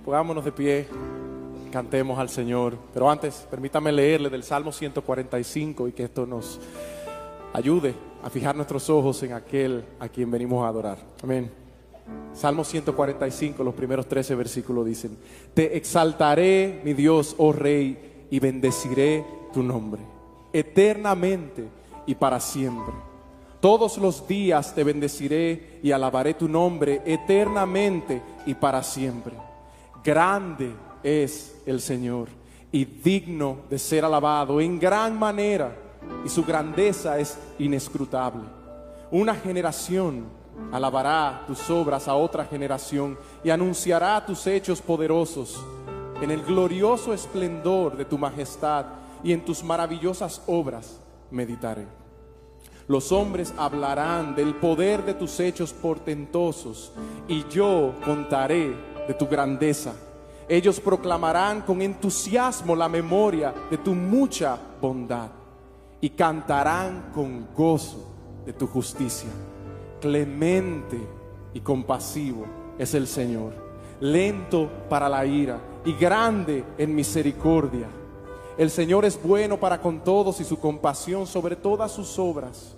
Pongámonos de pie, cantemos al Señor. Pero antes, permítame leerle del Salmo 145 y que esto nos ayude a fijar nuestros ojos en aquel a quien venimos a adorar. Amén. Salmo 145, los primeros 13 versículos dicen: Te exaltaré, mi Dios, oh Rey, y bendeciré tu nombre, eternamente y para siempre. Todos los días te bendeciré y alabaré tu nombre eternamente y para siempre. Grande es el Señor y digno de ser alabado en gran manera, y su grandeza es inescrutable. Una generación alabará tus obras a otra generación y anunciará tus hechos poderosos. En el glorioso esplendor de tu majestad y en tus maravillosas obras meditaré. Los hombres hablarán del poder de tus hechos portentosos, y yo contaré de tu grandeza. Ellos proclamarán con entusiasmo la memoria de tu mucha bondad, y cantarán con gozo de tu justicia. Clemente y compasivo es el Señor, lento para la ira y grande en misericordia. El Señor es bueno para con todos, y su compasión sobre todas sus obras.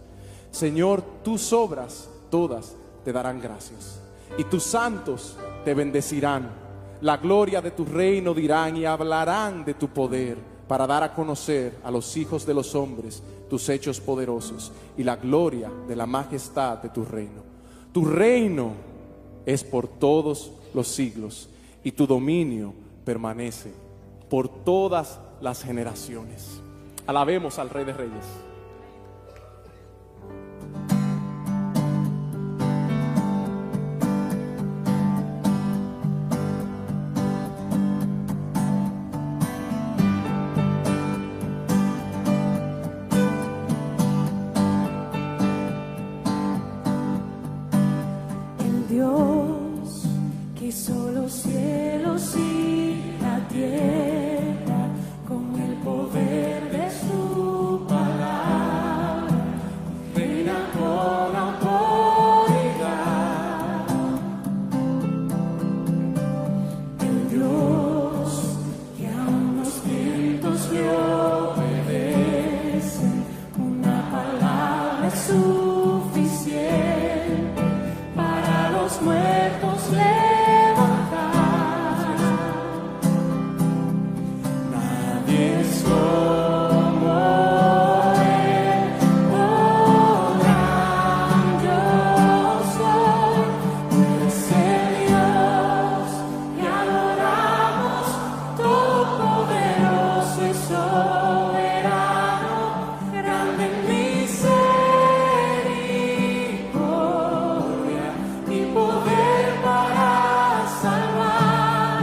Señor, tus obras todas te darán gracias, y tus santos te bendecirán. La gloria de tu reino dirán y hablarán de tu poder, para dar a conocer a los hijos de los hombres tus hechos poderosos y la gloria de la majestad de tu reino. Tu reino es por todos los siglos, y tu dominio permanece por todas las generaciones. Alabemos al Rey de Reyes. El Dios que hizo los cielos y la tierra con el poder de su palabra, reina con autoridad. El Dios que aun los vientos le obedecen, una palabra es suficiente para los muertos levantar. Nadie es como Él, oh gran yo soy. Tú eres el Dios que adoramos, todopoderoso y soberano, grande en misericordia y poder para salvar.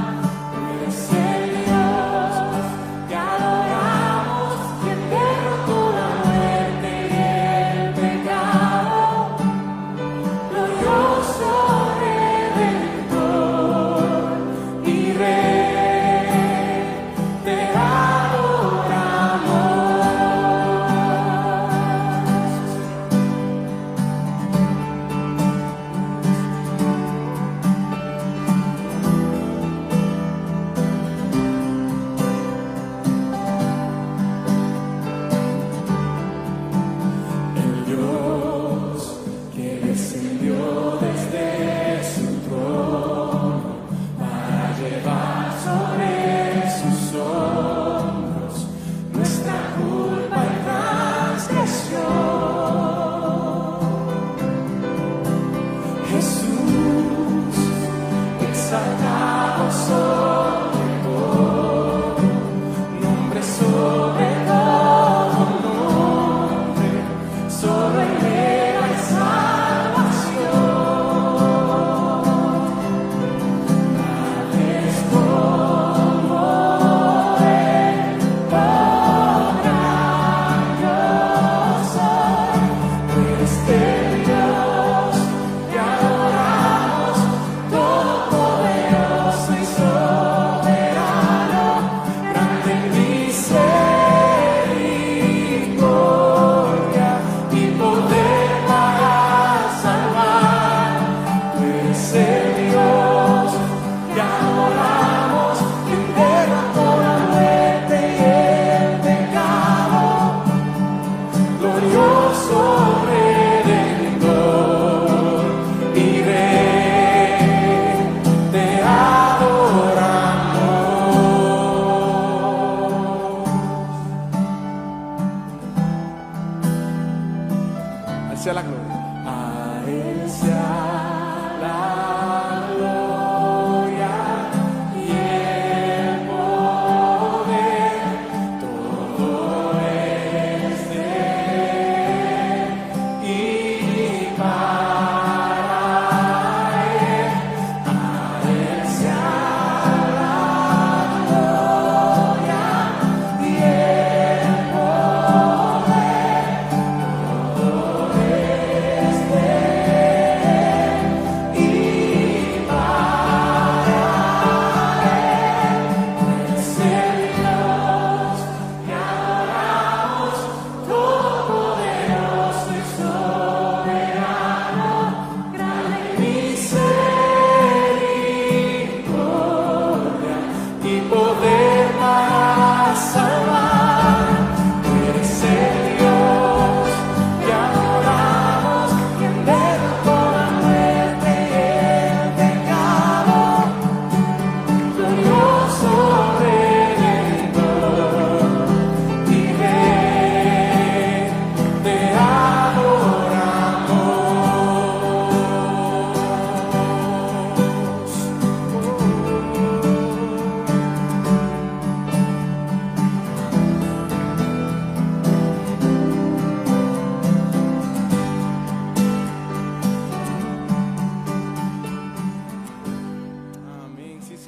Tú eres el Dios que adoramos, quien derrotó la muerte y el pecado, glorioso Redentor y Rey, te adoramos. El Dios que descendió desde su trono para llevar sobre sus hombros nuestra culpa y transgresión. Jesús, exaltado sobre todo, nombre sobre todo nombre, solo en Él hay salvación. Nadie es como Él, oh gran yo soy. Tú eres el Dios que adoramos, todopoderoso y soberano.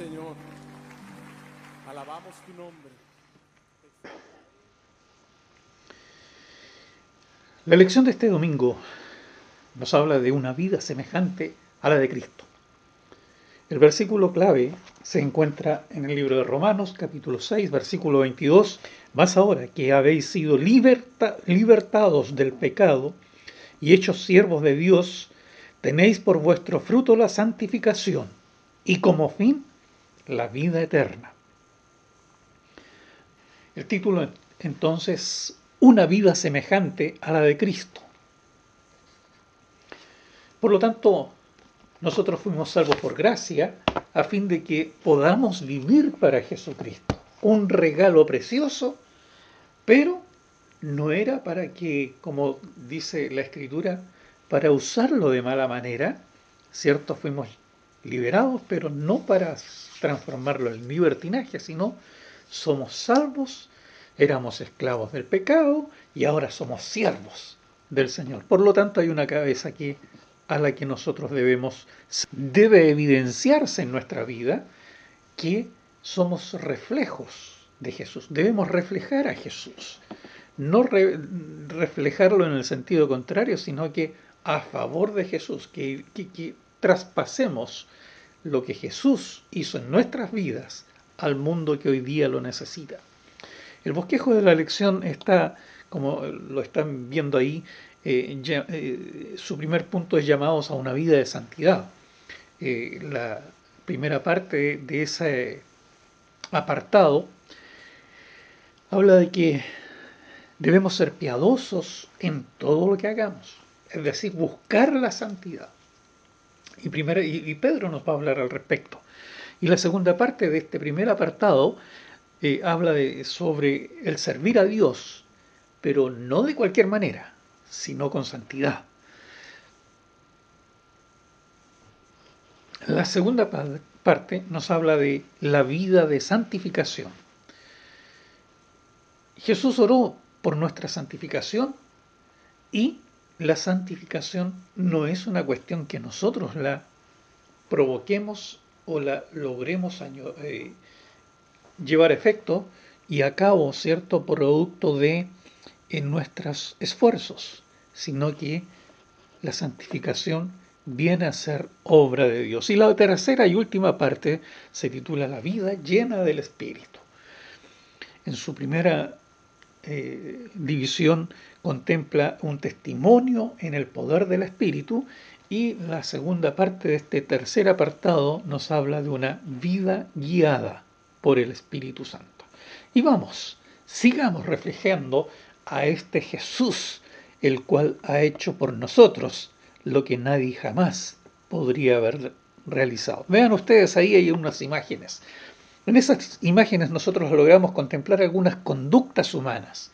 Señor. Alabamos tu nombre. La lección de este domingo nos habla de una vida semejante a la de Cristo. El versículo clave se encuentra en el libro de Romanos, capítulo 6, versículo 22. Mas ahora que habéis sido libertados del pecado y hechos siervos de Dios, tenéis por vuestro fruto la santificación y como fin la vida eterna. El título entonces, una vida semejante a la de Cristo. Por lo tanto, nosotros fuimos salvos por gracia a fin de que podamos vivir para Jesucristo. Un regalo precioso, pero no era para que, como dice la Escritura, para usarlo de mala manera, ¿cierto? Fuimos liberados, pero no para transformarlo en libertinaje, sino somos salvos, éramos esclavos del pecado y ahora somos siervos del Señor. Por lo tanto, hay una cabeza aquí a la que nosotros debe evidenciarse en nuestra vida que somos reflejos de Jesús. Debemos reflejar a Jesús. No reflejarlo en el sentido contrario, sino que a favor de Jesús, que traspasemos lo que Jesús hizo en nuestras vidas al mundo que hoy día lo necesita. El bosquejo de la lección está, como lo están viendo ahí, su primer punto es llamados a una vida de santidad. La primera parte de ese apartado habla de que debemos ser piadosos en todo lo que hagamos, es decir, buscar la santidad. Y Pedro nos va a hablar al respecto. Y la segunda parte de este primer apartado habla sobre el servir a Dios, pero no de cualquier manera, sino con santidad. La segunda parte nos habla de la vida de santificación. Jesús oró por nuestra santificación y la santificación no es una cuestión que nosotros la provoquemos o la logremos llevar efecto y a cabo, ¿cierto?, producto de nuestros esfuerzos, sino que la santificación viene a ser obra de Dios. Y la tercera y última parte se titula La vida llena del Espíritu. En su primera división contempla un testimonio en el poder del Espíritu y la segunda parte de este tercer apartado nos habla de una vida guiada por el Espíritu Santo. Y sigamos reflejando a este Jesús, el cual ha hecho por nosotros lo que nadie jamás podría haber realizado. Vean ustedes, ahí hay unas imágenes. En esas imágenes nosotros logramos contemplar algunas conductas humanas.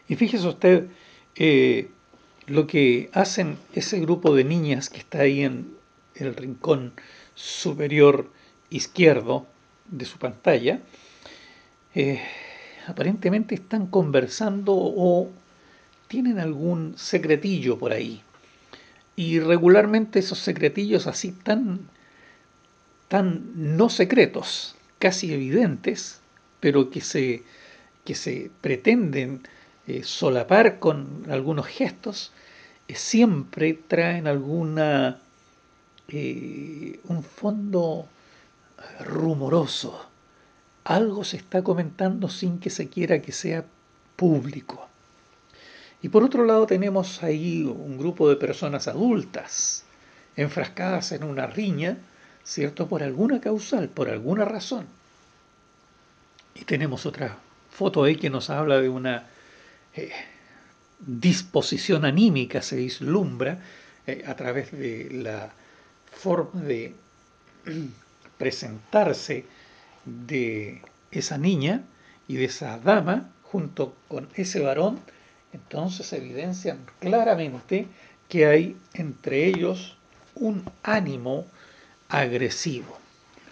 Y fíjese usted lo que hacen ese grupo de niñas que está ahí en el rincón superior izquierdo de su pantalla. Aparentemente están conversando o tienen algún secretillo por ahí. Y regularmente esos secretillos así tan no secretos, casi evidentes, pero que se pretenden solapar con algunos gestos, siempre traen un fondo rumoroso. Algo se está comentando sin que se quiera que sea público. Y por otro lado tenemos ahí un grupo de personas adultas, enfrascadas en una riña, ¿cierto?, por alguna causal, por alguna razón. Y tenemos otra foto ahí que nos habla de una disposición anímica, se vislumbra a través de la forma de presentarse de esa niña y de esa dama junto con ese varón. Entonces evidencian claramente que hay entre ellos un ánimo agresivo.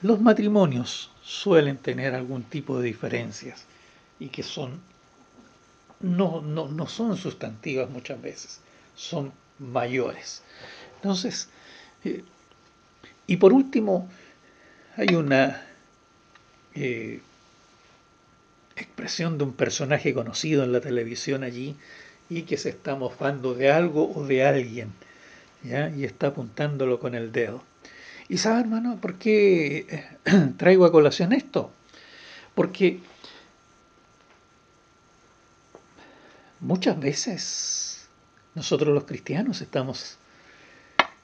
Los matrimonios suelen tener algún tipo de diferencias y que no son sustantivas muchas veces, son mayores. Entonces, Y por último, hay una expresión de un personaje conocido en la televisión allí y que se está mofando de algo o de alguien, ¿ya? Y está apuntándolo con el dedo. Y sabe, hermano, ¿por qué traigo a colación esto? Porque muchas veces nosotros los cristianos estamos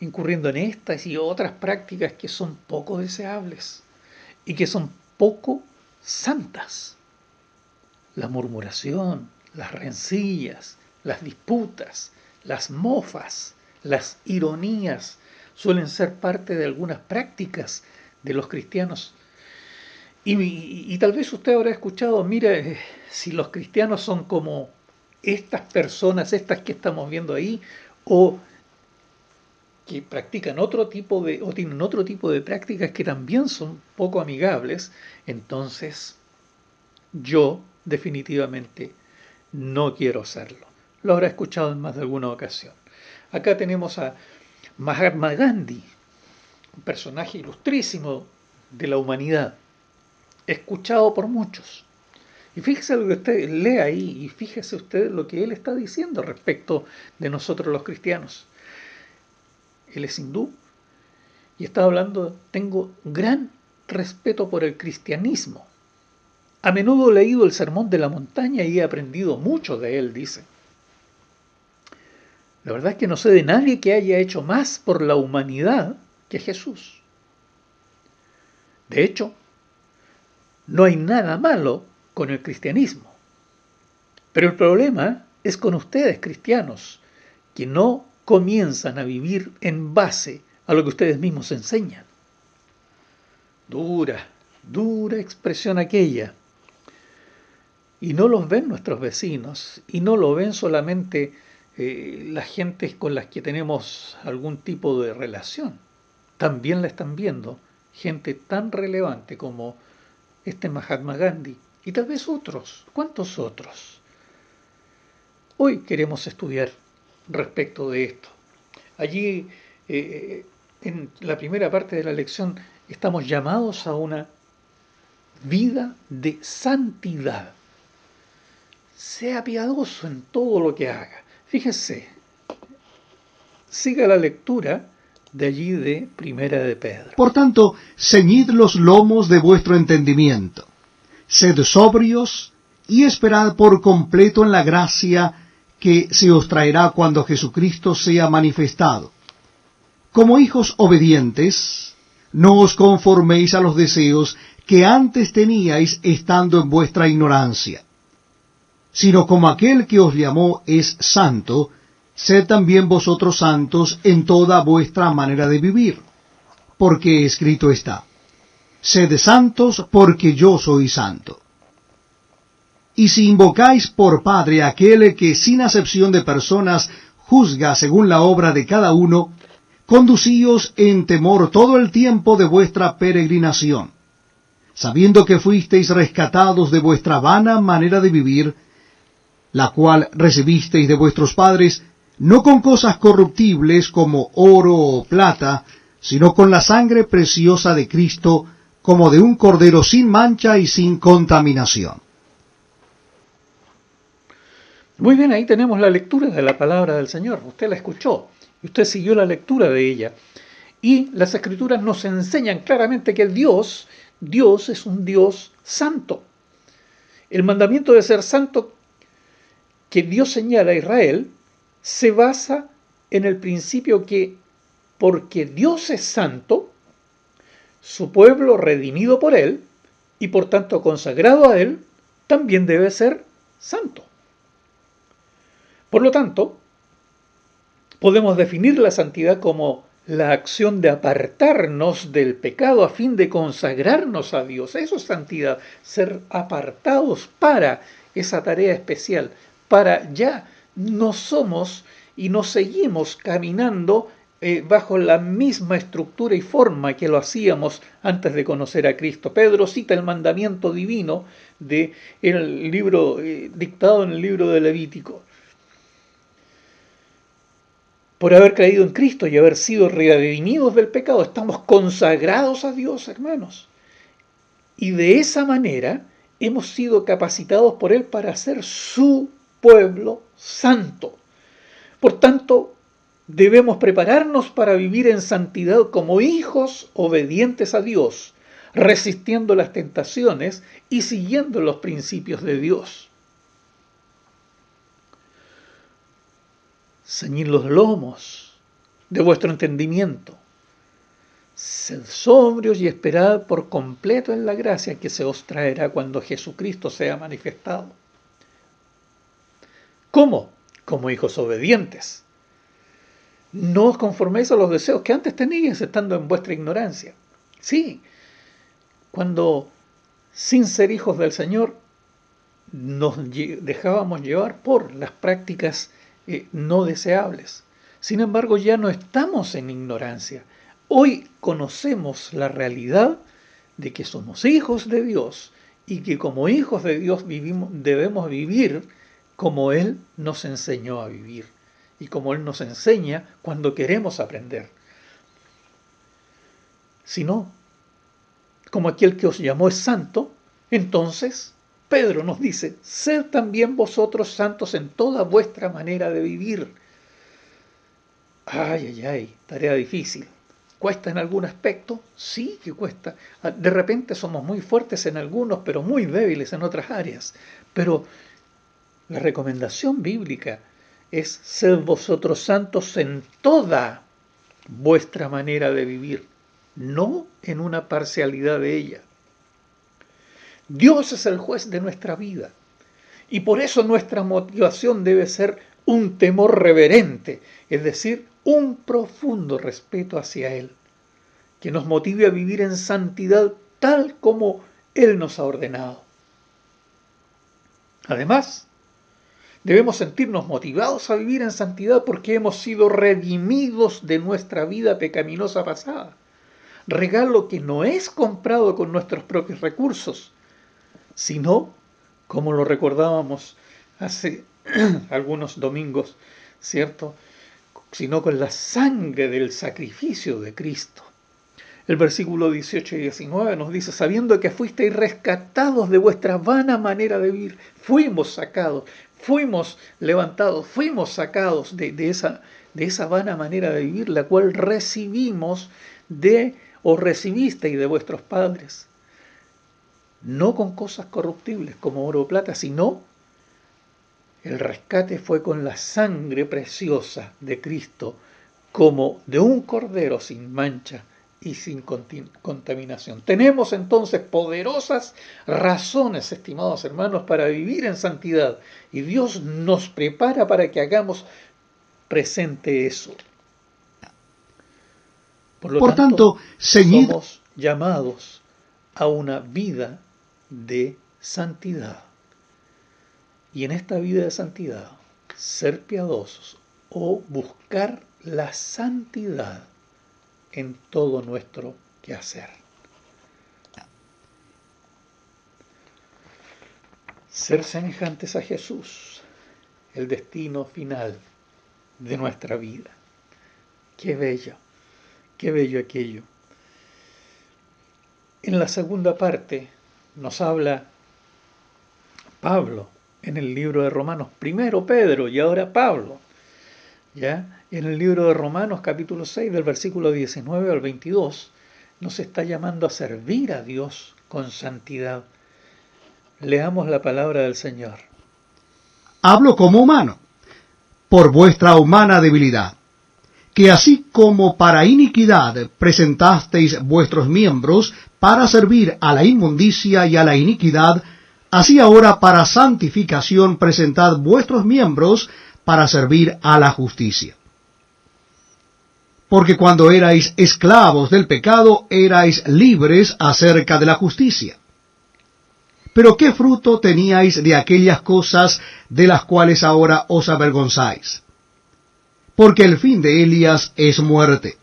incurriendo en estas y otras prácticas que son poco deseables y que son poco santas. La murmuración, las rencillas, las disputas, las mofas, las ironías suelen ser parte de algunas prácticas de los cristianos. Y tal vez usted habrá escuchado, mire, si los cristianos son como estas personas, estas que estamos viendo ahí, o que practican otro tipo de, o tienen otro tipo de prácticas que también son poco amigables, entonces yo definitivamente no quiero serlo. Lo habrá escuchado en más de alguna ocasión. Acá tenemos a Mahatma Gandhi, un personaje ilustrísimo de la humanidad, escuchado por muchos. Y fíjese lo que usted lee ahí, y fíjese usted lo que él está diciendo respecto de nosotros los cristianos. Él es hindú y está hablando, tengo gran respeto por el cristianismo. A menudo he leído el Sermón de la Montaña y he aprendido mucho de él, dice. La verdad es que no sé de nadie que haya hecho más por la humanidad que Jesús. De hecho, no hay nada malo con el cristianismo. Pero el problema es con ustedes, cristianos, que no comienzan a vivir en base a lo que ustedes mismos enseñan. Dura expresión aquella. Y no los ven nuestros vecinos, y no lo ven solamente las gentes con las que tenemos algún tipo de relación. También la están viendo gente tan relevante como este Mahatma Gandhi, y tal vez otros. ¿Cuántos otros? Hoy queremos estudiar respecto de esto. Allí, en la primera parte de la lección, estamos llamados a una vida de santidad. Sea piadoso en todo lo que haga. Fíjese, siga la lectura de allí de Primera de Pedro. Por tanto, ceñid los lomos de vuestro entendimiento. Sed sobrios y esperad por completo en la gracia que se os traerá cuando Jesucristo sea manifestado. Como hijos obedientes, no os conforméis a los deseos que antes teníais estando en vuestra ignorancia, sino como aquel que os llamó es santo, sed también vosotros santos en toda vuestra manera de vivir, porque escrito está, sed santos porque yo soy santo. Y si invocáis por Padre a aquel que sin acepción de personas juzga según la obra de cada uno, conducíos en temor todo el tiempo de vuestra peregrinación, sabiendo que fuisteis rescatados de vuestra vana manera de vivir, la cual recibisteis de vuestros padres, no con cosas corruptibles como oro o plata, sino con la sangre preciosa de Cristo, como de un cordero sin mancha y sin contaminación. Muy bien, ahí tenemos la lectura de la palabra del Señor. Usted la escuchó y usted siguió la lectura de ella. Y las Escrituras nos enseñan claramente que Dios es un Dios santo. El mandamiento de ser santo que Dios señala a Israel se basa en el principio que, porque Dios es santo, su pueblo redimido por Él y por tanto consagrado a Él, también debe ser santo. Por lo tanto, podemos definir la santidad como la acción de apartarnos del pecado a fin de consagrarnos a Dios. Eso es santidad, ser apartados para esa tarea especial, para ya no somos y no seguimos caminando bajo la misma estructura y forma que lo hacíamos antes de conocer a Cristo. Pedro cita el mandamiento divino del libro dictado en el libro de Levítico. por haber creído en Cristo y haber sido redimidos del pecado, estamos consagrados a Dios, hermanos. Y de esa manera hemos sido capacitados por Él para ser su pueblo santo. Por tanto, debemos prepararnos para vivir en santidad como hijos obedientes a Dios, resistiendo las tentaciones y siguiendo los principios de Dios. Ceñid los lomos de vuestro entendimiento. Sed sobrios y esperad por completo en la gracia que se os traerá cuando Jesucristo sea manifestado. ¿Cómo? Como hijos obedientes. No os conforméis a los deseos que antes teníais estando en vuestra ignorancia. Sí, cuando sin ser hijos del Señor nos dejábamos llevar por las prácticas no deseables. Sin embargo, ya no estamos en ignorancia. Hoy conocemos la realidad de que somos hijos de Dios y que como hijos de Dios debemos vivir como Él nos enseñó a vivir y como Él nos enseña cuando queremos aprender. Si no, como aquel que os llamó es santo, entonces Pedro nos dice, sed también vosotros santos en toda vuestra manera de vivir. Ay, tarea difícil. ¿Cuesta en algún aspecto? Sí que cuesta. De repente somos muy fuertes en algunos, pero muy débiles en otras áreas. Pero la recomendación bíblica es sed vosotros santos en toda vuestra manera de vivir, no en una parcialidad de ella. Dios es el juez de nuestra vida y por eso nuestra motivación debe ser un temor reverente, es decir, un profundo respeto hacia Él, que nos motive a vivir en santidad tal como Él nos ha ordenado. Además, debemos sentirnos motivados a vivir en santidad porque hemos sido redimidos de nuestra vida pecaminosa pasada, regalo que no es comprado con nuestros propios recursos, sino, como lo recordábamos hace algunos domingos, ¿cierto?, sino con la sangre del sacrificio de Cristo. El versículo 18 y 19 nos dice, sabiendo que fuisteis rescatados de vuestra vana manera de vivir, fuimos sacados, fuimos levantados, fuimos sacados de esa vana manera de vivir, la cual recibimos o recibisteis de vuestros padres, no con cosas corruptibles como oro o plata, sino el rescate fue con la sangre preciosa de Cristo, como de un cordero sin mancha y sin contaminación. Tenemos entonces poderosas razones, estimados hermanos, para vivir en santidad, y Dios nos prepara para que hagamos presente eso. Por lo tanto, somos llamados a una vida de santidad. Y en esta vida de santidad, ser piadosos o buscar la santidad en todo nuestro quehacer. Ser semejantes a Jesús, el destino final de nuestra vida. Qué bello aquello. En la segunda parte nos habla Pablo en el libro de Romanos, primero Pedro y ahora Pablo, ¿ya? En el libro de Romanos capítulo 6 del versículo 19 al 22 nos está llamando a servir a Dios con santidad. Leamos la palabra del Señor. Hablo como humano, por vuestra humana debilidad, que así como para iniquidad presentasteis vuestros miembros para servir a la inmundicia y a la iniquidad, así ahora para santificación presentad vuestros miembros para servir a la justicia. Porque cuando erais esclavos del pecado, erais libres acerca de la justicia. Pero ¿qué fruto teníais de aquellas cosas de las cuales ahora os avergonzáis? Porque el fin de ellas es muerte.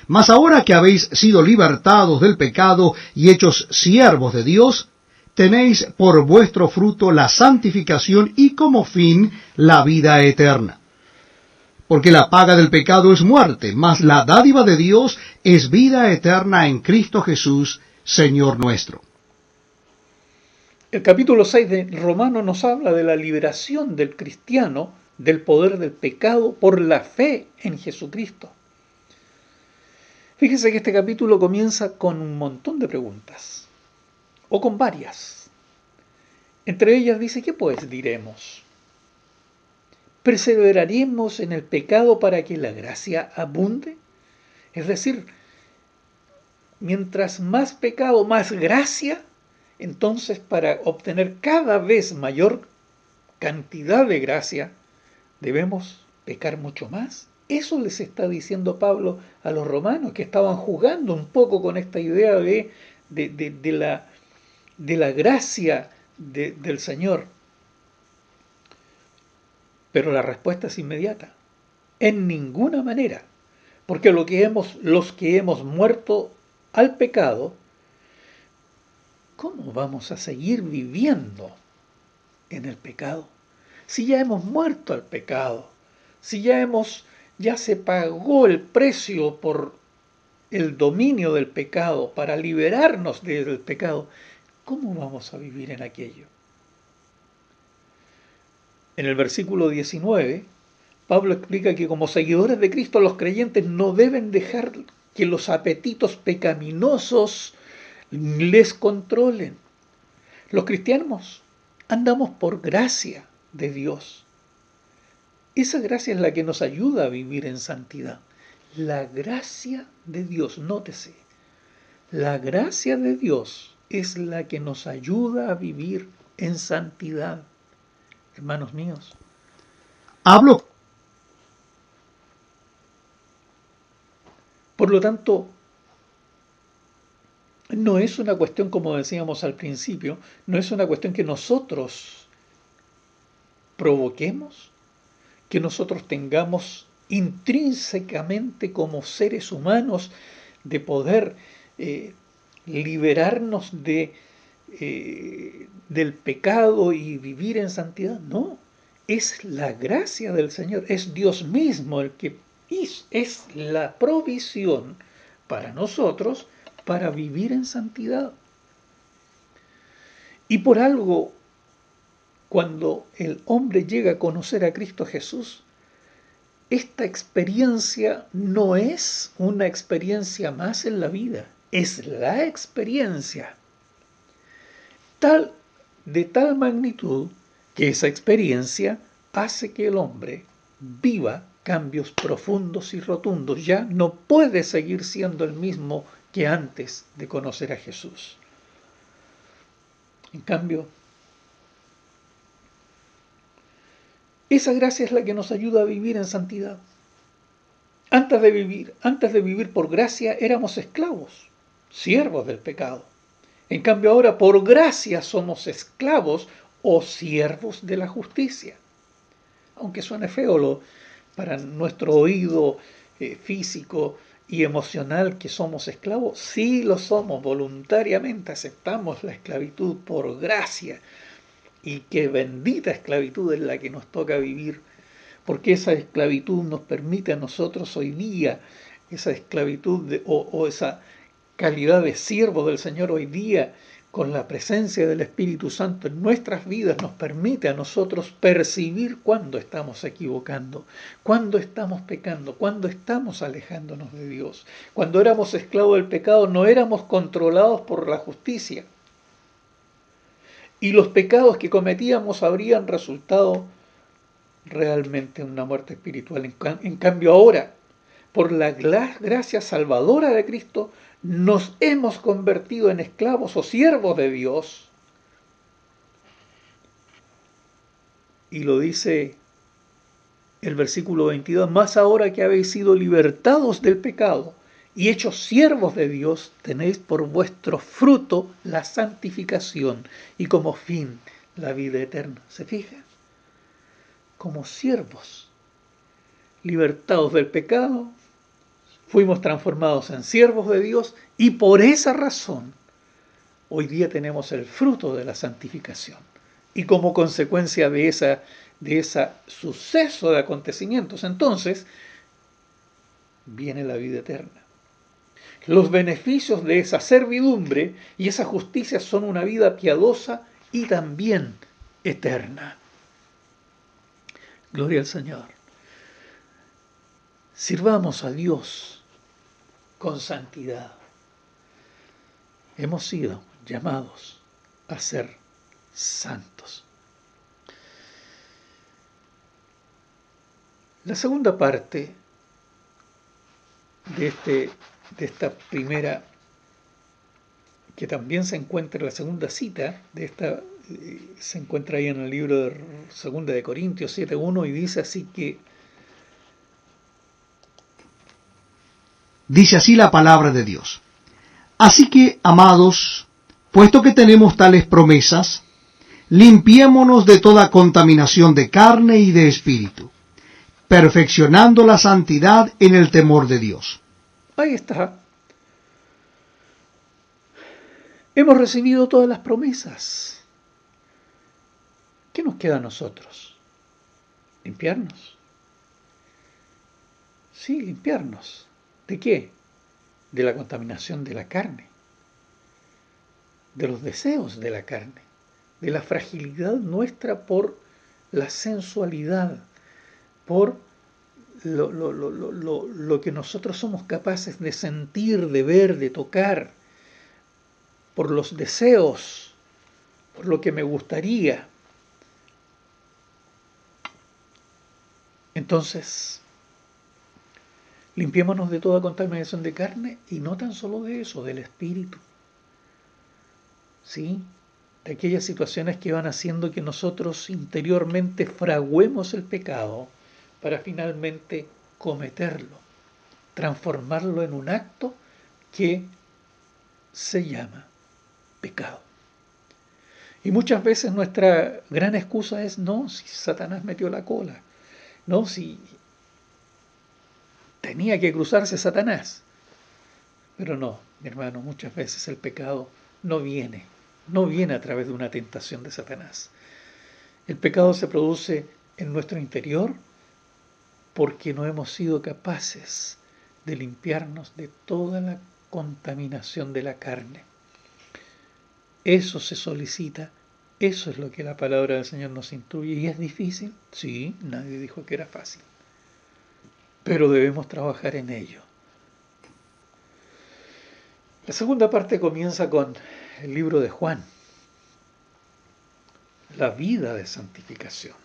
Mas ahora que habéis sido libertados del pecado y hechos siervos de Dios, tenéis por vuestro fruto la santificación y como fin la vida eterna. porque la paga del pecado es muerte, mas la dádiva de Dios es vida eterna en Cristo Jesús, Señor nuestro. El capítulo 6 de Romanos nos habla de la liberación del cristiano del poder del pecado por la fe en Jesucristo. Fíjese que este capítulo comienza con un montón de preguntas, o con varias. Entre ellas dice, ¿qué pues diremos? ¿Perseveraremos en el pecado para que la gracia abunde? Es decir, mientras más pecado, más gracia. Entonces, para obtener cada vez mayor cantidad de gracia, debemos pecar mucho más. Eso les está diciendo Pablo a los romanos, que estaban jugando un poco con esta idea de la gracia del Señor. Pero la respuesta es inmediata. En ninguna manera. Porque los que hemos muerto al pecado, ¿cómo vamos a seguir viviendo en el pecado? Si ya hemos muerto al pecado, si ya se pagó el precio por el dominio del pecado para liberarnos del pecado, ¿cómo vamos a vivir en aquello? En el versículo 19, Pablo explica que como seguidores de Cristo los creyentes no deben dejar que los apetitos pecaminosos les controlen. Los cristianos andamos por gracia de Dios. Esa gracia es la que nos ayuda a vivir en santidad. La gracia de Dios, nótese, la gracia de Dios es la que nos ayuda a vivir en santidad. Hermanos míos, Hablo. Por lo tanto, no es una cuestión, como decíamos al principio, no es una cuestión que nosotros provoquemos, que nosotros tengamos intrínsecamente como seres humanos de poder liberarnos del pecado y vivir en santidad. No, es la gracia del Señor, es Dios mismo el que es la provisión para nosotros para vivir en santidad. Y por algo, cuando el hombre llega a conocer a Cristo Jesús, esta experiencia no es una experiencia más en la vida, es la experiencia de tal magnitud que esa experiencia hace que el hombre viva cambios profundos y rotundos. Ya no puede seguir siendo el mismo que antes de conocer a Jesús. En cambio, esa gracia es la que nos ayuda a vivir en santidad. Antes de vivir por gracia éramos esclavos, siervos del pecado. En cambio ahora por gracia somos esclavos o siervos de la justicia. Aunque suene feo para nuestro oído físico y emocional que somos esclavos, sí lo somos, voluntariamente aceptamos la esclavitud por gracia. Y qué bendita esclavitud es la que nos toca vivir, porque esa esclavitud nos permite a nosotros hoy día, esa esclavitud o esa calidad de siervo del Señor hoy día, con la presencia del Espíritu Santo en nuestras vidas, nos permite a nosotros percibir cuándo estamos equivocando, cuándo estamos pecando, cuándo estamos alejándonos de Dios. Cuando éramos esclavos del pecado no éramos controlados por la justicia. Y los pecados que cometíamos habrían resultado realmente en una muerte espiritual. En cambio ahora, por la gracia salvadora de Cristo, nos hemos convertido en esclavos o siervos de Dios. Y lo dice el versículo 22, más ahora que habéis sido libertados del pecado y hechos siervos de Dios, tenéis por vuestro fruto la santificación y como fin la vida eterna. ¿Se fijan? Como siervos, libertados del pecado, fuimos transformados en siervos de Dios y por esa razón hoy día tenemos el fruto de la santificación. Y como consecuencia de de ese suceso de acontecimientos, entonces viene la vida eterna. Los beneficios de esa servidumbre y esa justicia son una vida piadosa y también eterna. Gloria al Señor. Sirvamos a Dios con santidad. Hemos sido llamados a ser santos. La segunda parte de esta primera, que también se encuentra en la segunda cita de esta, se encuentra ahí en el libro de 2 de Corintios 7:1 y dice así que dice así la palabra de Dios. Así que, amados, puesto que tenemos tales promesas, limpiémonos de toda contaminación de carne y de espíritu, perfeccionando la santidad en el temor de Dios. ahí está. Hemos recibido todas las promesas. ¿Qué nos queda a nosotros? Limpiarnos. Sí, limpiarnos. ¿De qué? De la contaminación de la carne, de los deseos de la carne, de la fragilidad nuestra por la sensualidad, por lo que nosotros somos capaces de sentir, de ver, de tocar, por los deseos, por lo que me gustaría. Entonces, limpiémonos de toda contaminación de carne y no tan solo de eso, del espíritu. ¿Sí? De aquellas situaciones que van haciendo que nosotros interiormente fraguemos el pecado para finalmente cometerlo, transformarlo en un acto que se llama pecado. Y muchas veces nuestra gran excusa es, no, si Satanás metió la cola, no, si tenía que cruzarse Satanás. Pero no, mi hermano, muchas veces el pecado no viene a través de una tentación de Satanás. El pecado se produce en nuestro interior porque no hemos sido capaces de limpiarnos de toda la contaminación de la carne. Eso se solicita, eso es lo que la palabra del Señor nos instruye. ¿Y es difícil? Sí, nadie dijo que era fácil. Pero debemos trabajar en ello. La segunda parte comienza con el libro de Juan, la vida de santificación.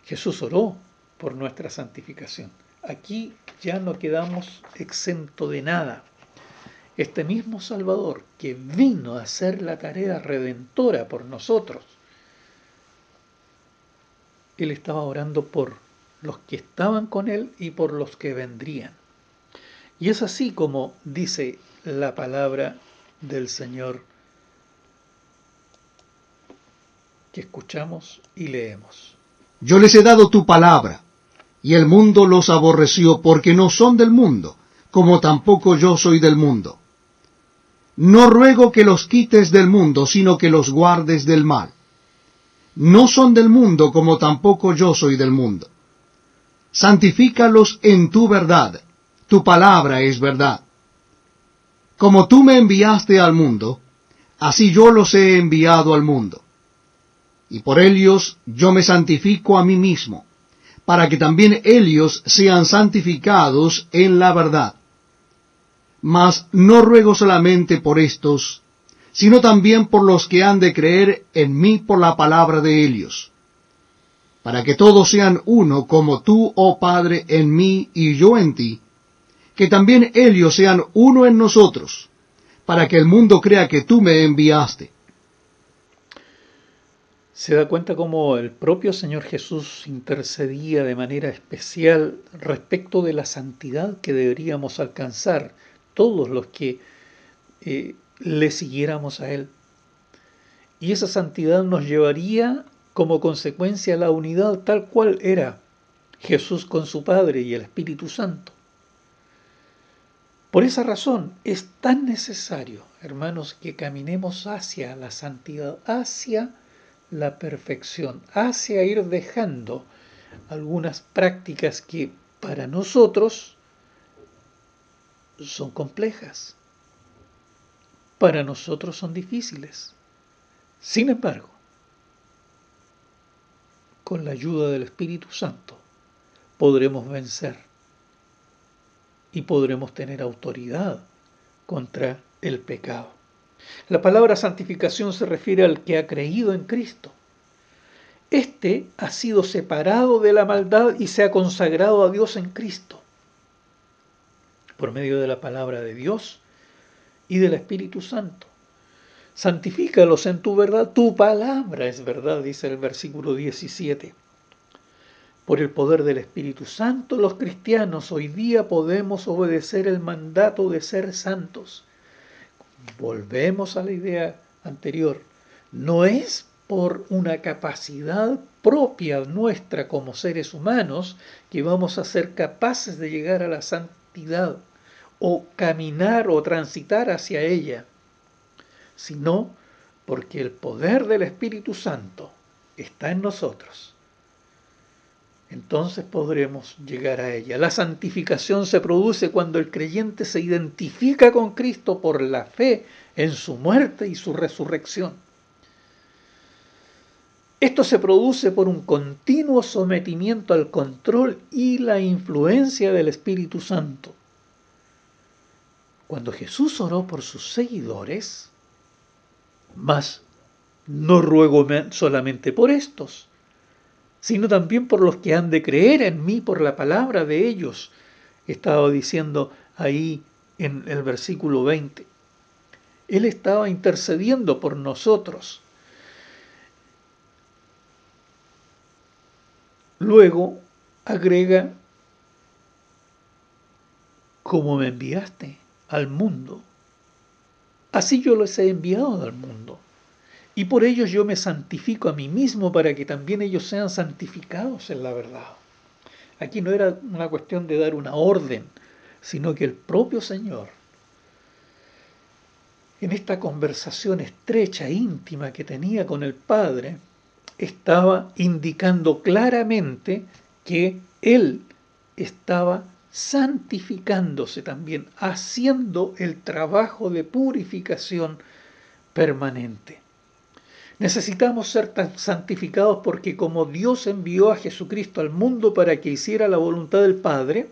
Jesús oró por nuestra santificación. Aquí ya no quedamos exentos de nada. Este mismo Salvador que vino a hacer la tarea redentora por nosotros, Él estaba orando por los que estaban con Él y por los que vendrían. Y es así como dice la palabra del Señor que escuchamos y leemos. Yo les he dado tu palabra, y el mundo los aborreció porque no son del mundo, como tampoco yo soy del mundo. No ruego que los quites del mundo, sino que los guardes del mal. No son del mundo, como tampoco yo soy del mundo. Santifícalos en tu verdad, tu palabra es verdad. Como tú me enviaste al mundo, así yo los he enviado al mundo. Y por ellos yo me santifico a mí mismo, para que también ellos sean santificados en la verdad. Mas no ruego solamente por estos, sino también por los que han de creer en mí por la palabra de ellos, para que todos sean uno, como tú, oh Padre, en mí y yo en ti, que también ellos sean uno en nosotros, para que el mundo crea que tú me enviaste. Se da cuenta cómo el propio Señor Jesús intercedía de manera especial respecto de la santidad que deberíamos alcanzar todos los que le siguiéramos a Él. Y esa santidad nos llevaría como consecuencia a la unidad tal cual era Jesús con su Padre y el Espíritu Santo. Por esa razón es tan necesario, hermanos, que caminemos hacia la santidad, hacia la perfección, hacia ir dejando algunas prácticas que para nosotros son complejas, para nosotros son difíciles. Sin embargo, con la ayuda del Espíritu Santo podremos vencer y podremos tener autoridad contra el pecado. La palabra santificación se refiere al que ha creído en Cristo. Este ha sido separado de la maldad y se ha consagrado a Dios en Cristo, por medio de la palabra de Dios y del Espíritu Santo. Santifícalos en tu verdad, tu palabra es verdad, dice el versículo 17. Por el poder del Espíritu Santo, los cristianos hoy día podemos obedecer el mandato de ser santos. Volvemos a la idea anterior. No es por una capacidad propia nuestra como seres humanos que vamos a ser capaces de llegar a la santidad o caminar o transitar hacia ella, sino porque el poder del Espíritu Santo está en nosotros. Entonces podremos llegar a ella. La santificación se produce cuando el creyente se identifica con Cristo por la fe en su muerte y su resurrección. Esto se produce por un continuo sometimiento al control y la influencia del Espíritu Santo. Cuando Jesús oró por sus seguidores, mas no ruego solamente por estos, sino también por los que han de creer en mí por la palabra de ellos, estaba diciendo ahí en el versículo 20. Él estaba intercediendo por nosotros. Luego agrega, como me enviaste al mundo, así yo los he enviado al mundo. Y por ellos yo me santifico a mí mismo para que también ellos sean santificados en la verdad. Aquí no era una cuestión de dar una orden, sino que el propio Señor, en esta conversación estrecha, íntima que tenía con el Padre, estaba indicando claramente que Él estaba santificándose también, haciendo el trabajo de purificación permanente. Necesitamos ser santificados porque como Dios envió a Jesucristo al mundo para que hiciera la voluntad del Padre,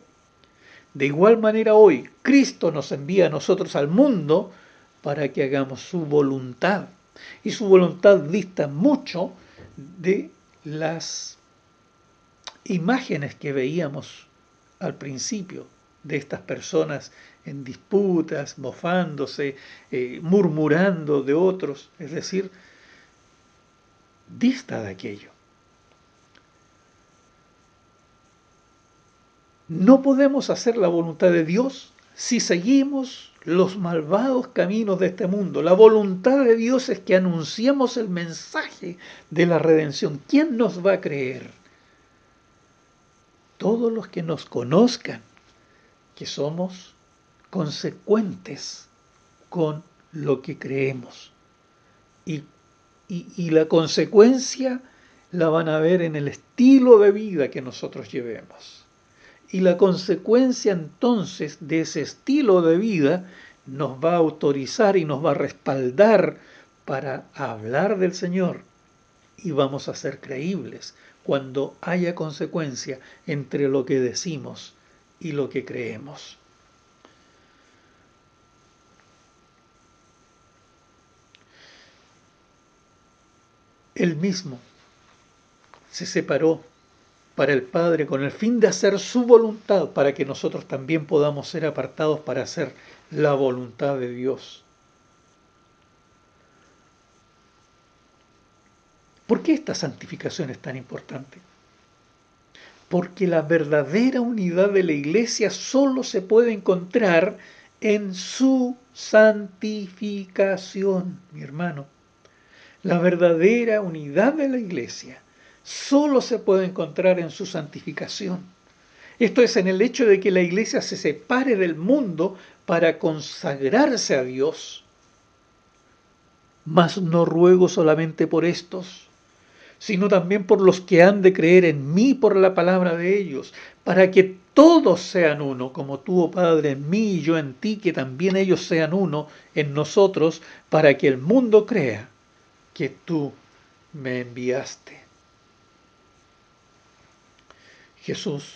de igual manera hoy Cristo nos envía a nosotros al mundo para que hagamos su voluntad. Y su voluntad dista mucho de las imágenes que veíamos al principio de estas personas en disputas, mofándose, murmurando de otros, es decir, dista de aquello. No podemos hacer la voluntad de Dios si seguimos los malvados caminos de este mundo. La voluntad de Dios es que anunciemos el mensaje de la redención. ¿Quién nos va a creer? Todos los que nos conozcan, que somos consecuentes con lo que creemos. Y la consecuencia la van a ver en el estilo de vida que nosotros llevemos. Y la consecuencia entonces de ese estilo de vida nos va a autorizar y nos va a respaldar para hablar del Señor. Y vamos a ser creíbles cuando haya consecuencia entre lo que decimos y lo que creemos. Él mismo se separó para el Padre con el fin de hacer su voluntad, para que nosotros también podamos ser apartados para hacer la voluntad de Dios. ¿Por qué esta santificación es tan importante? Porque la verdadera unidad de la Iglesia solo se puede encontrar en su santificación, mi hermano. La verdadera unidad de la Iglesia solo se puede encontrar en su santificación. Esto es en el hecho de que la Iglesia se separe del mundo para consagrarse a Dios. Mas no ruego solamente por estos, sino también por los que han de creer en mí por la palabra de ellos, para que todos sean uno, como tú, oh Padre, en mí y yo en ti, que también ellos sean uno en nosotros, para que el mundo crea que tú me enviaste. Jesús,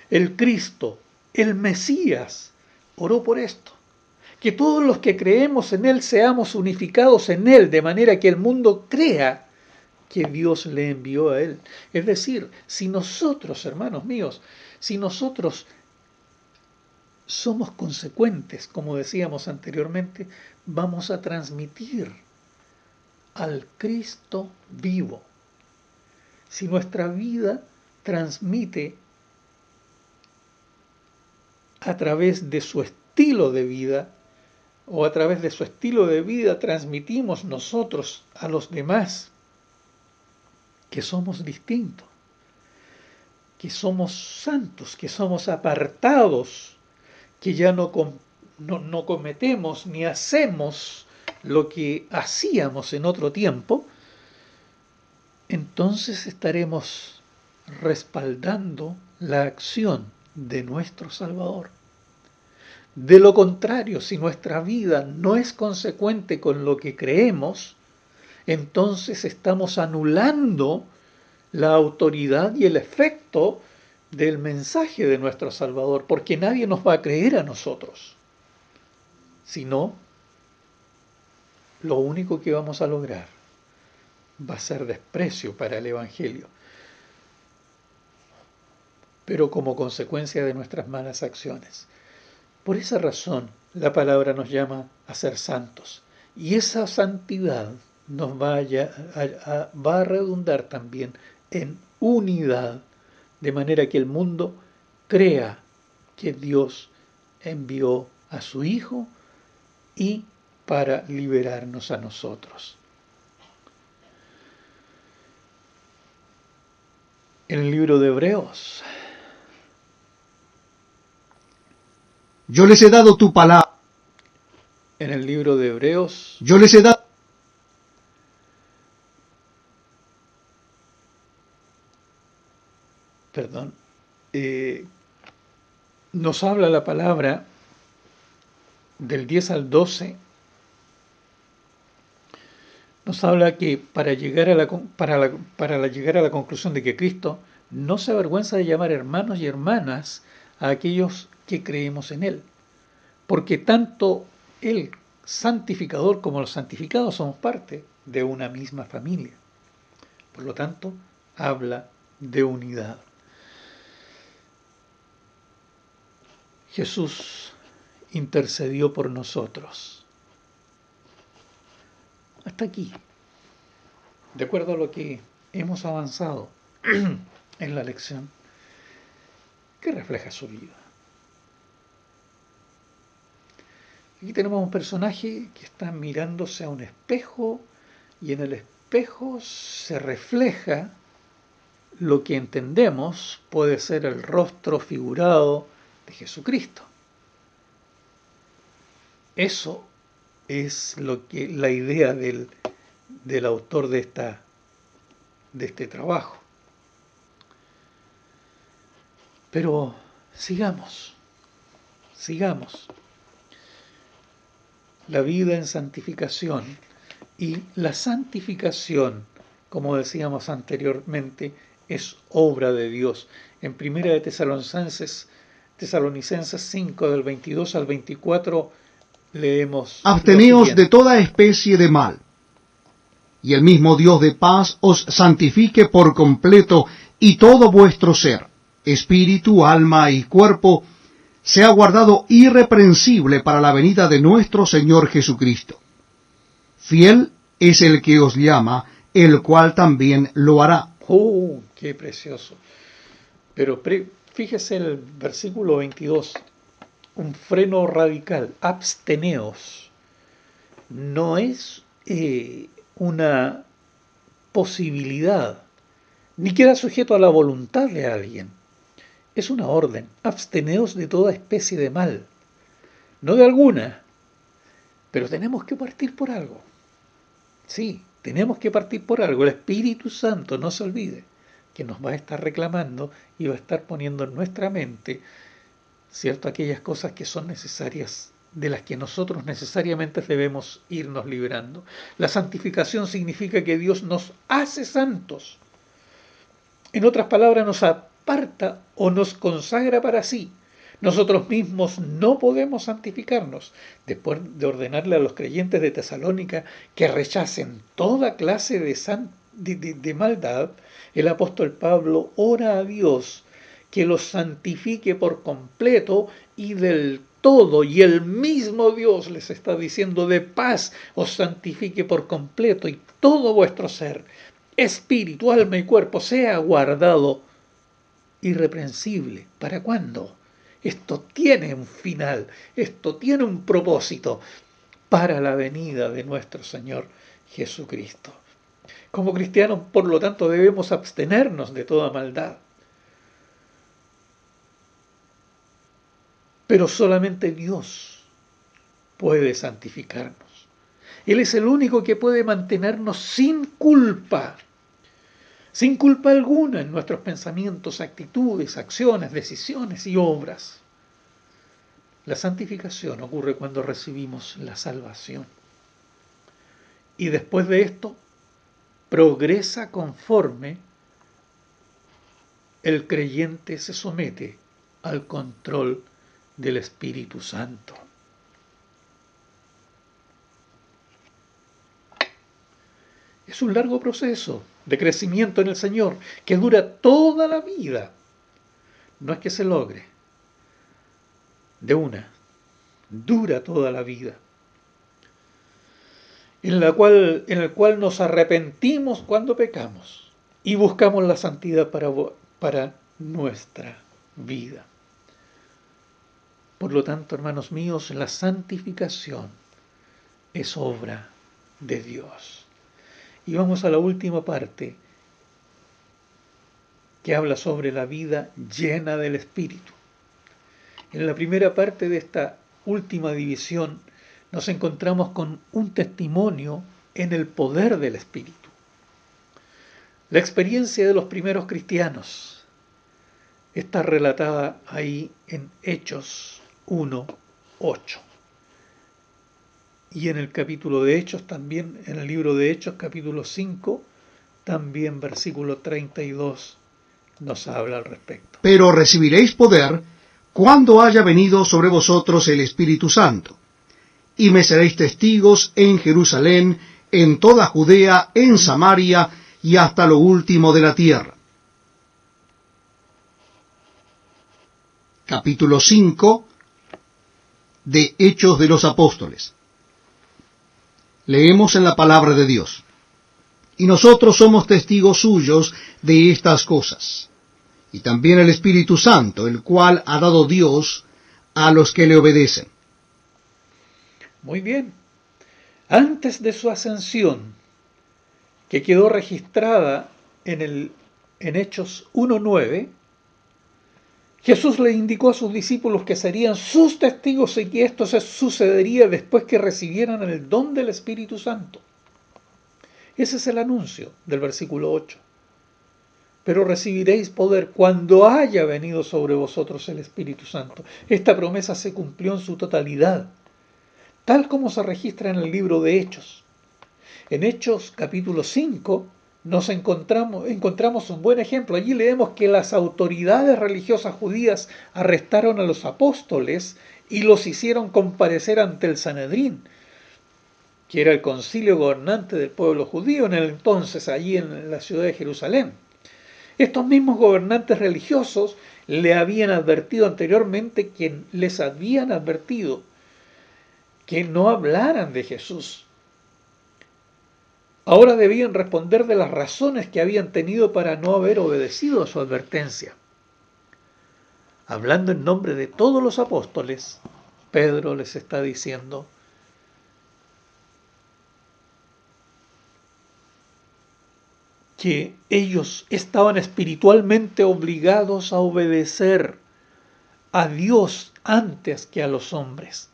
el Cristo, el Mesías, oró por esto, que todos los que creemos en Él seamos unificados en Él, de manera que el mundo crea que Dios le envió a Él. Es decir, si nosotros, hermanos míos, si nosotros somos consecuentes, como decíamos anteriormente, vamos a transmitir al Cristo vivo. Si nuestra vida transmite a través de su estilo de vida, o a través de su estilo de vida transmitimos nosotros a los demás que somos distintos, que somos santos, que somos apartados, que ya no cometemos ni hacemos lo que hacíamos en otro tiempo, entonces estaremos respaldando la acción de nuestro Salvador. De lo contrario, si nuestra vida no es consecuente con lo que creemos, entonces estamos anulando la autoridad y el efecto del mensaje de nuestro Salvador, porque nadie nos va a creer a nosotros. Si no, lo único que vamos a lograr va a ser desprecio para el Evangelio, pero como consecuencia de nuestras malas acciones. Por esa razón, la palabra nos llama a ser santos, y esa santidad nos va a redundar también en unidad, de manera que el mundo crea que Dios envió a su Hijo y para liberarnos a nosotros. En el libro de Hebreos, yo les he dado tu palabra. En el libro de Hebreos, Yo les he dado. nos habla la palabra del 10 al 12, nos habla que para llegar a la conclusión de que Cristo no se avergüenza de llamar hermanos y hermanas a aquellos que creemos en Él, porque tanto el santificador como los santificados somos parte de una misma familia. Por lo tanto, habla de unidad. Jesús intercedió por nosotros. Hasta aquí, de acuerdo a lo que hemos avanzado en la lección, ¿qué refleja su vida? Aquí tenemos un personaje que está mirándose a un espejo y en el espejo se refleja lo que entendemos puede ser el rostro figurado de Jesucristo. Eso es la idea del autor de este trabajo. Pero sigamos. La vida en santificación, y la santificación, como decíamos anteriormente, es obra de Dios. En 1 de Tesalonicenses 5, del 22 al 24, leemos: Absteneos de toda especie de mal, y el mismo Dios de paz os santifique por completo, y todo vuestro ser, espíritu, alma y cuerpo, sea guardado irreprensible para la venida de nuestro Señor Jesucristo. Fiel es el que os llama, el cual también lo hará. ¡Oh, qué precioso! Pero fíjese el versículo 22, un freno radical: absteneos. No es una posibilidad, ni queda sujeto a la voluntad de alguien. Es una orden: absteneos de toda especie de mal. No de alguna, pero tenemos que partir por algo. Sí, tenemos que partir por algo. El Espíritu Santo, no se olvide, que nos va a estar reclamando y va a estar poniendo en nuestra mente, ¿cierto?, aquellas cosas que son necesarias, de las que nosotros necesariamente debemos irnos librando. La santificación significa que Dios nos hace santos. En otras palabras, nos aparta o nos consagra para sí. Nosotros mismos no podemos santificarnos. Después de ordenarle a los creyentes de Tesalónica que rechacen toda clase de maldad, el apóstol Pablo ora a Dios que los santifique por completo y del todo, y el mismo Dios les está diciendo: de paz os santifique por completo, y todo vuestro ser, espíritu, alma y cuerpo, sea guardado irreprensible. ¿Para cuándo? Esto tiene un final, esto tiene un propósito: para la venida de nuestro Señor Jesucristo. Como cristianos, por lo tanto, debemos abstenernos de toda maldad. Pero solamente Dios puede santificarnos. Él es el único que puede mantenernos sin culpa alguna en nuestros pensamientos, actitudes, acciones, decisiones y obras. La santificación ocurre cuando recibimos la salvación. Y después de esto, progresa conforme el creyente se somete al control del Espíritu Santo. Es un largo proceso de crecimiento en el Señor que dura toda la vida. No es que se logre de una, dura toda la vida, en el cual nos arrepentimos cuando pecamos y buscamos la santidad para nuestra vida. Por lo tanto, hermanos míos, la santificación es obra de Dios. Y vamos a la última parte, que habla sobre la vida llena del Espíritu. En la primera parte de esta última división nos encontramos con un testimonio en el poder del Espíritu. La experiencia de los primeros cristianos está relatada ahí en Hechos 1:8. Y en el capítulo de Hechos también, en el libro de Hechos, capítulo 5, también versículo 32, nos habla al respecto. Pero recibiréis poder cuando haya venido sobre vosotros el Espíritu Santo, y me seréis testigos en Jerusalén, en toda Judea, en Samaria, y hasta lo último de la tierra. Capítulo 5 de Hechos de los Apóstoles. Leemos en la palabra de Dios: y nosotros somos testigos suyos de estas cosas, y también el Espíritu Santo, el cual ha dado Dios a los que le obedecen. Muy bien. Antes de su ascensión, que quedó registrada en Hechos 1:9, Jesús le indicó a sus discípulos que serían sus testigos y que esto se sucedería después que recibieran el don del Espíritu Santo. Ese es el anuncio del versículo 8. Pero recibiréis poder cuando haya venido sobre vosotros el Espíritu Santo. Esta promesa se cumplió en su totalidad, tal como se registra en el libro de Hechos. En Hechos capítulo 5 encontramos un buen ejemplo. Allí leemos que las autoridades religiosas judías arrestaron a los apóstoles y los hicieron comparecer ante el Sanedrín, que era el concilio gobernante del pueblo judío en el entonces, allí en la ciudad de Jerusalén. Estos mismos gobernantes religiosos les habían advertido anteriormente que no hablaran de Jesús. Ahora debían responder de las razones que habían tenido para no haber obedecido a su advertencia. Hablando en nombre de todos los apóstoles, Pedro les está diciendo que ellos estaban espiritualmente obligados a obedecer a Dios antes que a los hombres.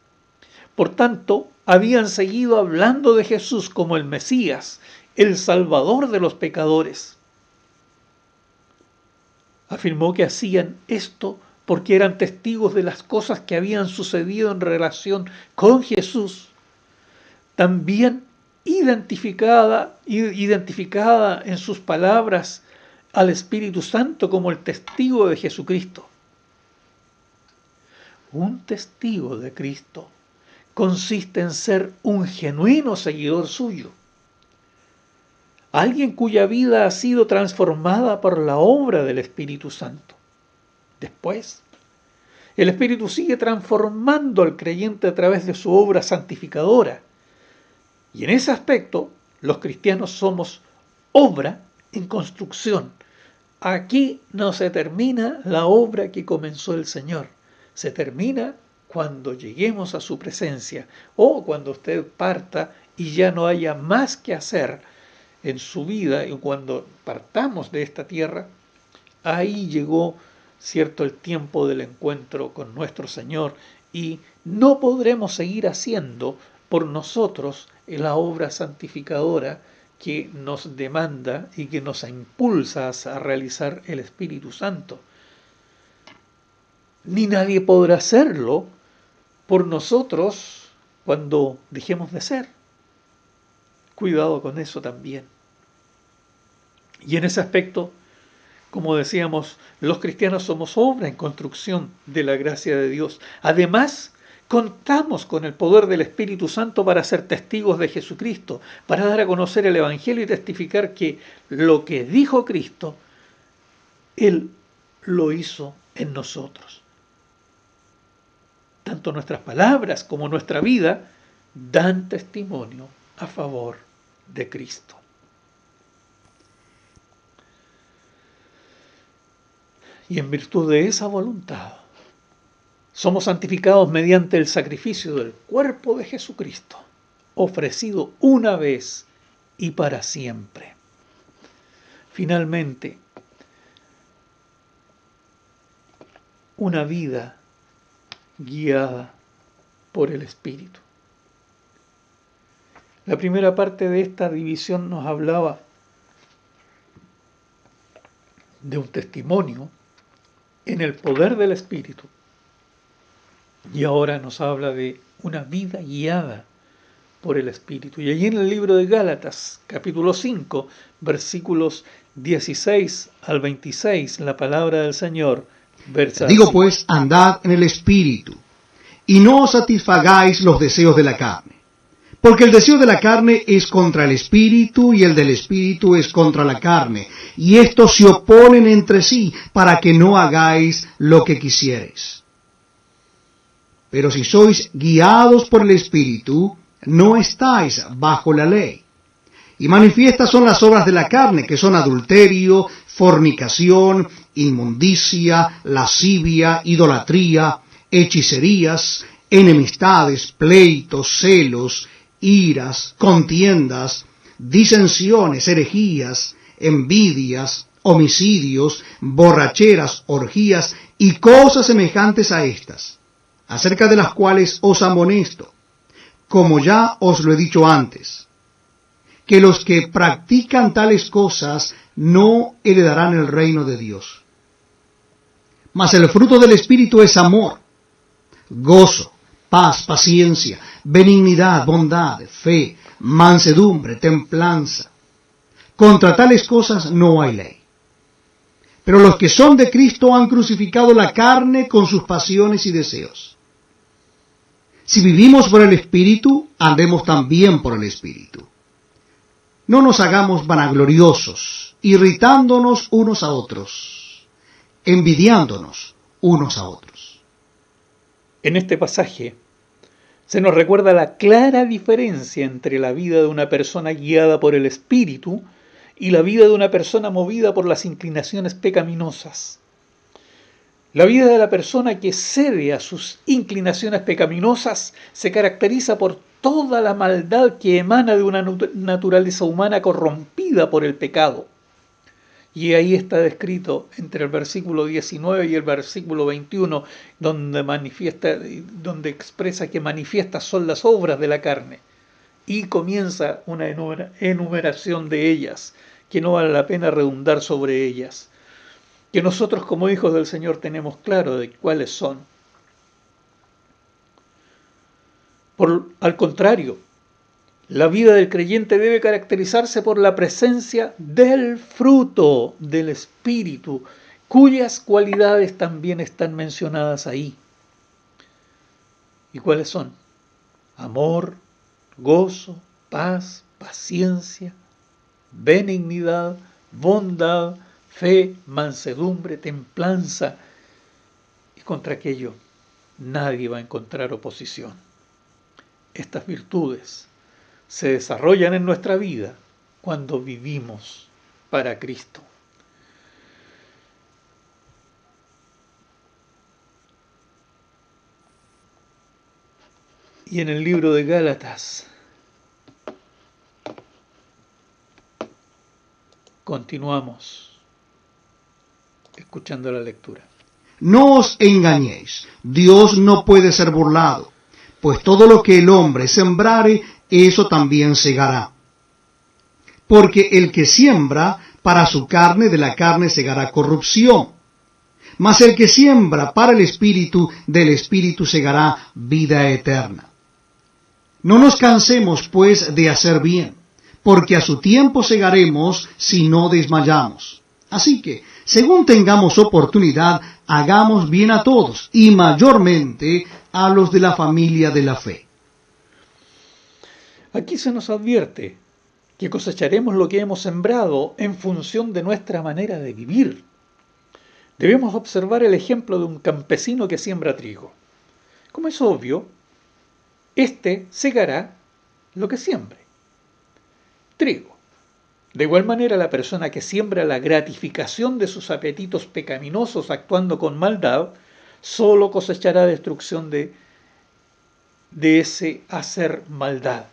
Por tanto, habían seguido hablando de Jesús como el Mesías el Salvador de los pecadores. Afirmó que hacían esto porque eran testigos de las cosas que habían sucedido en relación con Jesús. También identificada en sus palabras al Espíritu Santo como el testigo de Jesucristo. Un testigo de Cristo consiste en ser un genuino seguidor suyo. Alguien cuya vida ha sido transformada por la obra del Espíritu Santo. Después, el Espíritu sigue transformando al creyente a través de su obra santificadora. Y en ese aspecto, los cristianos somos obra en construcción. Aquí no se termina la obra que comenzó el Señor. Se termina cuando lleguemos a su presencia o cuando usted parta y ya no haya más que hacer en su vida, y cuando partamos de esta tierra, ahí llegó, cierto, el tiempo del encuentro con nuestro Señor, y no podremos seguir haciendo por nosotros la obra santificadora que nos demanda y que nos impulsa a realizar el Espíritu Santo. Ni nadie podrá hacerlo por nosotros cuando dejemos de ser. Cuidado con eso también. Y en ese aspecto, como decíamos, los cristianos somos obra en construcción de la gracia de Dios. Además, contamos con el poder del Espíritu Santo para ser testigos de Jesucristo, para dar a conocer el Evangelio y testificar que lo que dijo Cristo, Él lo hizo en nosotros. Tanto nuestras palabras como nuestra vida dan testimonio a favor de Cristo. Y en virtud de esa voluntad, somos santificados mediante el sacrificio del cuerpo de Jesucristo, ofrecido una vez y para siempre. Finalmente, una vida guiada por el Espíritu. La primera parte de esta división nos hablaba de un testimonio en el poder del Espíritu. Y ahora nos habla de una vida guiada por el Espíritu. Y allí en el libro de Gálatas, capítulo 5, versículos 16 al 26, la palabra del Señor versa así: Digo pues, andad en el Espíritu, y no os satisfagáis los deseos de la carne. Porque el deseo de la carne es contra el Espíritu, y el del Espíritu es contra la carne, y estos se oponen entre sí, para que no hagáis lo que quisiereis. Pero si sois guiados por el Espíritu, no estáis bajo la ley. Y manifiestas son las obras de la carne, que son adulterio, fornicación, inmundicia, lascivia, idolatría, hechicerías, enemistades, pleitos, celos, iras, contiendas, disensiones, herejías, envidias, homicidios, borracheras, orgías y cosas semejantes a estas, acerca de las cuales os amonesto, como ya os lo he dicho antes, que los que practican tales cosas no heredarán el reino de Dios. Mas el fruto del Espíritu es amor, gozo, paz, paciencia, benignidad, bondad, fe, mansedumbre, templanza. Contra tales cosas no hay ley. Pero los que son de Cristo han crucificado la carne con sus pasiones y deseos. Si vivimos por el Espíritu, andemos también por el Espíritu. No nos hagamos vanagloriosos, irritándonos unos a otros, envidiándonos unos a otros. En este pasaje se nos recuerda la clara diferencia entre la vida de una persona guiada por el Espíritu y la vida de una persona movida por las inclinaciones pecaminosas. La vida de la persona que cede a sus inclinaciones pecaminosas se caracteriza por toda la maldad que emana de una naturaleza humana corrompida por el pecado. Y ahí está descrito entre el versículo 19 y el versículo 21, donde expresa que manifiestas son las obras de la carne. Y comienza una enumeración de ellas, que no vale la pena redundar sobre ellas, que nosotros como hijos del Señor tenemos claro de cuáles son. Al contrario, la vida del creyente debe caracterizarse por la presencia del fruto del Espíritu, cuyas cualidades también están mencionadas ahí. ¿Y cuáles son? Amor, gozo, paz, paciencia, benignidad, bondad, fe, mansedumbre, templanza. Y contra aquello nadie va a encontrar oposición. Estas virtudes se desarrollan en nuestra vida cuando vivimos para Cristo. Y en el libro de Gálatas continuamos escuchando la lectura. No os engañéis, Dios no puede ser burlado, pues todo lo que el hombre sembrare, eso también segará. Porque el que siembra para su carne, de la carne segará corrupción. Mas el que siembra para el Espíritu, del Espíritu segará vida eterna. No nos cansemos, pues, de hacer bien, porque a su tiempo segaremos si no desmayamos. Así que, según tengamos oportunidad, hagamos bien a todos, y mayormente a los de la familia de la fe. Aquí se nos advierte que cosecharemos lo que hemos sembrado en función de nuestra manera de vivir. Debemos observar el ejemplo de un campesino que siembra trigo. Como es obvio, éste segará lo que siembre. Trigo. De igual manera, la persona que siembra la gratificación de sus apetitos pecaminosos actuando con maldad, solo cosechará destrucción de ese hacer maldad.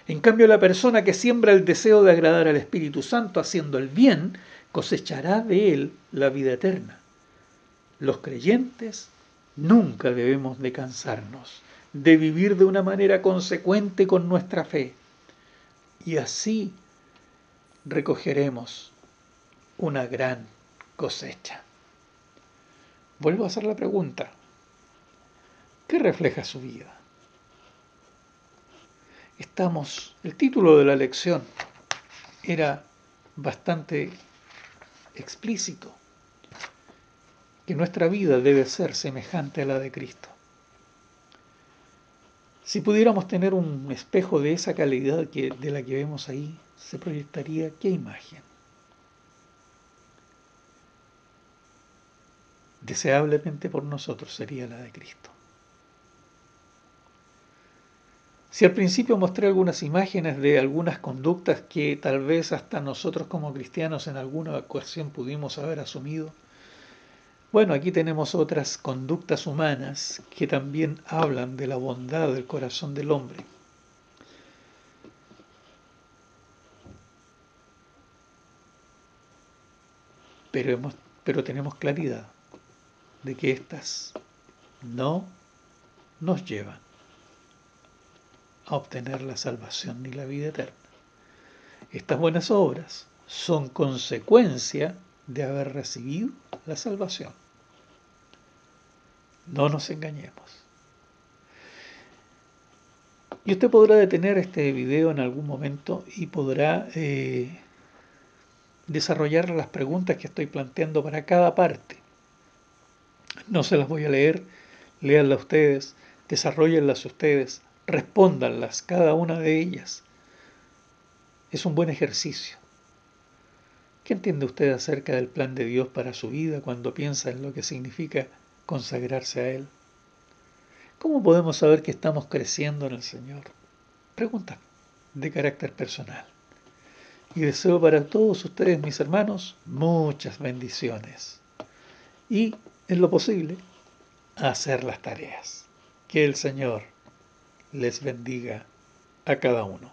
En cambio, la persona que siembra el deseo de agradar al Espíritu Santo haciendo el bien, cosechará de él la vida eterna. Los creyentes nunca debemos de cansarnos de vivir de una manera consecuente con nuestra fe. Y así recogeremos una gran cosecha. Vuelvo a hacer la pregunta. ¿Qué refleja su vida? El título de la lección era bastante explícito, que nuestra vida debe ser semejante a la de Cristo. Si pudiéramos tener un espejo de esa calidad de la que vemos ahí, se proyectaría ¿qué imagen? Deseablemente por nosotros sería la de Cristo. Si al principio mostré algunas imágenes de algunas conductas que tal vez hasta nosotros como cristianos en alguna ocasión pudimos haber asumido, bueno, aquí tenemos otras conductas humanas que también hablan de la bondad del corazón del hombre. Pero tenemos claridad de que éstas no nos llevan a obtener la salvación ni la vida eterna. Estas buenas obras son consecuencia de haber recibido la salvación. No nos engañemos. Y usted podrá detener este video en algún momento y podrá desarrollar las preguntas que estoy planteando para cada parte. No se las voy a leer, léanlas ustedes, desarróllenlas ustedes, respóndanlas, cada una de ellas. Es un buen ejercicio. ¿Qué entiende usted acerca del plan de Dios para su vida cuando piensa en lo que significa consagrarse a Él? ¿Cómo podemos saber que estamos creciendo en el Señor? Pregunta de carácter personal. Y deseo para todos ustedes, mis hermanos, muchas bendiciones. Y, en lo posible, hacer las tareas. Que el Señor les bendiga a cada uno.